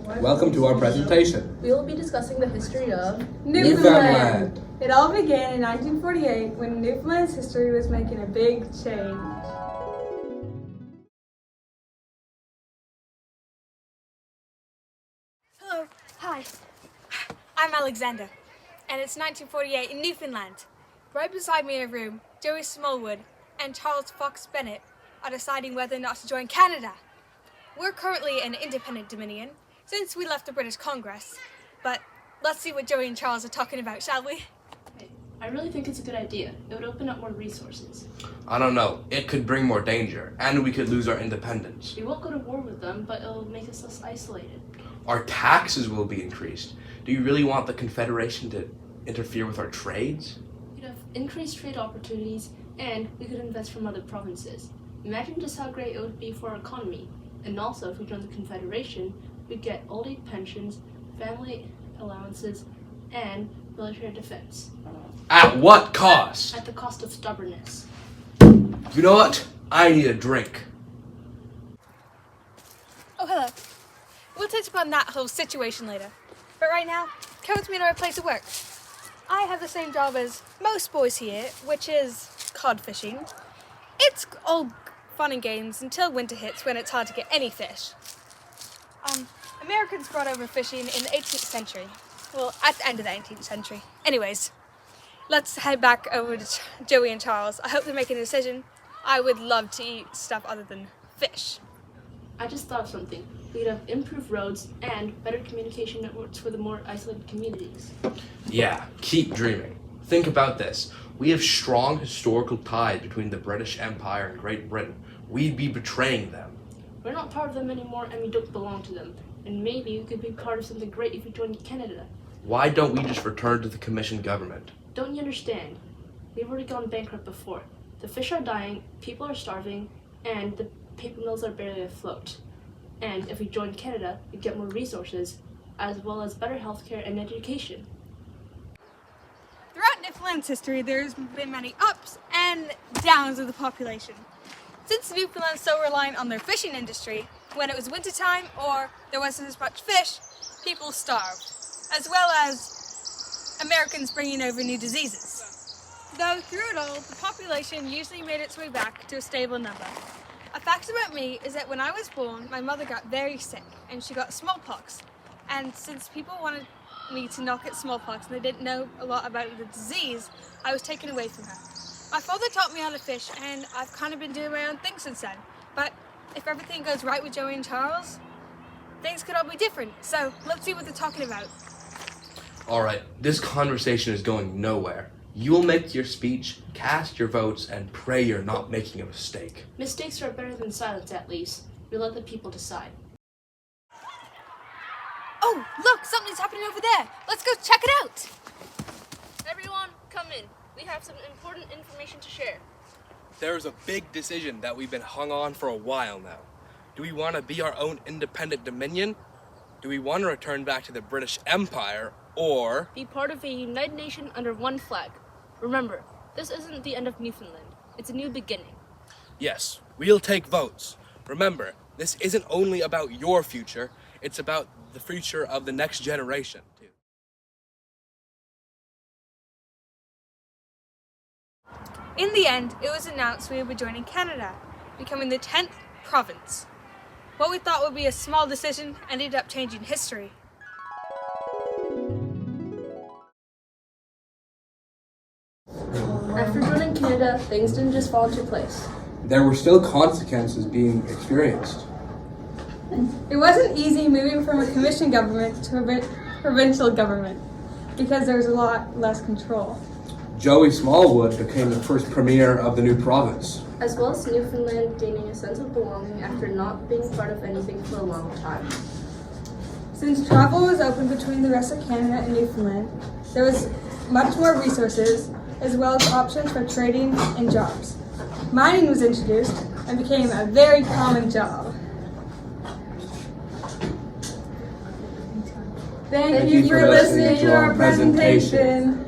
Welcome to our presentation. We will be discussing the history of Newfoundland. It all began in 1948 when Newfoundland's history was making a big change. Hello, hi. I'm Alexander, and it's 1948 in Newfoundland. Right beside me in a room, Joey Smallwood and Charles Fox Bennett are deciding whether or not to join Canada. We're currently an independent dominion since we left the British Congress, but let's see what Joey and Charles are talking about, shall we? I really think it's a good idea. It would open up more resources. I don't know. It could bring more danger, and we could lose our independence. We won't go to war with them, but it'll make us less isolated. Our taxes will be increased. Do you really want the Confederation to interfere with our trades? We'd have increased trade opportunities, and we could invest from other provinces. Imagine just how great it would be for our economy. And also, if we joined the Confederation, we'd get old age pensions, family allowances, and military defense. At what cost? At the cost of stubbornness. You know what? I need a drink. Oh, hello. We'll touch upon that whole situation later. But right now, come with me to our place of work. I have the same job as most boys here, which is cod fishing. It's all fun and games until winter hits when it's hard to get any fish. Americans brought over fishing in the 18th century. Well, at the end of the 18th century. Anyways, let's head back over to Joey and Charles. I hope they're making a decision. I would love to eat stuff other than fish. I just thought of something. We'd have improved roads and better communication networks for the more isolated communities. Yeah, keep dreaming. Think about this. We have strong historical ties between the British Empire and Great Britain. We'd be betraying them. We're not part of them anymore, and we don't belong to them. And maybe we could be part of something great if we joined Canada. Why don't we just return to the commission government? Don't you understand? We've already gone bankrupt before. The fish are dying, people are starving, and the paper mills are barely afloat. And if we join Canada, we'd get more resources, as well as better healthcare and education. Throughout Newfoundland's history, there's been many ups and downs of the population. Since Newfoundland's so reliant on their fishing industry, when it was wintertime or there wasn't as much fish, people starved, as well as Americans bringing over new diseases. Though through it all, the population usually made its way back to a stable number. A fact about me is that when I was born, my mother got very sick and she got smallpox. And since people wanted me to not get smallpox and they didn't know a lot about the disease, I was taken away from her. My father taught me how to fish and I've kind of been doing my own thing since then. But if everything goes right with Joey and Charles, things could all be different. So let's see what they're talking about. Alright, this conversation is going nowhere. You will make your speech, cast your votes, and pray you're not making a mistake. Mistakes are better than silence, at least. We let the people decide. Oh, look, something's happening over there. Let's go check it out. Everyone, come in. We have some important information to share. There's a big decision that we've been hung on for a while now. Do we want to be our own independent dominion? Do we want to return back to the British Empire, or Be part of a united nation under one flag. Remember, this isn't the end of Newfoundland. It's a new beginning. yes, we'll take votes. Remember, this isn't only about your future, it's about the future of the next generation, too. In the end, it was announced we would be joining Canada, becoming the 10th province. What we thought would be a small decision ended up changing history. After joining Canada, things didn't just fall into place. There were still consequences being experienced. It wasn't easy moving from a commission government to a provincial government because there was a lot less control. Joey Smallwood became the first premier of the new province. As well as Newfoundland gaining a sense of belonging after not being part of anything for a long time. Since travel was open between the rest of Canada and Newfoundland, there was much more resources as well as options for trading and jobs. Mining was introduced and became a very common job. Thank you for listening to our presentation.